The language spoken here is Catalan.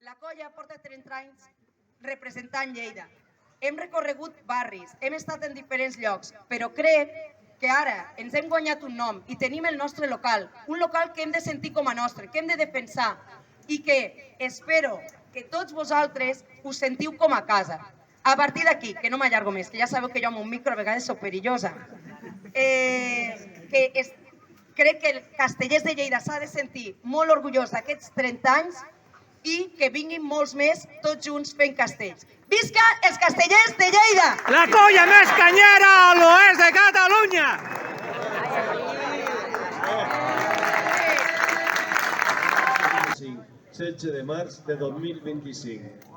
La colla porta 30 anys representant Lleida. Hem recorregut barris, hem estat en diferents llocs, però crec que ara ens hem guanyat un nom i tenim el nostre local, un local que hem de sentir com a nostre, que hem de defensar i que espero que tots vosaltres us sentiu com a casa. A partir d'aquí, que no m'allargo més, que ja sabeu que jo amb un micro a vegades soc perillosa, crec que el Castellers de Lleida s'ha de sentir molt orgullós d'aquests 30 anys i que vinguin molts més tots junts fent castells. Visca els Castellers de Lleida! La colla més canyera a l'oest de Catalunya! 16 de març de 2025.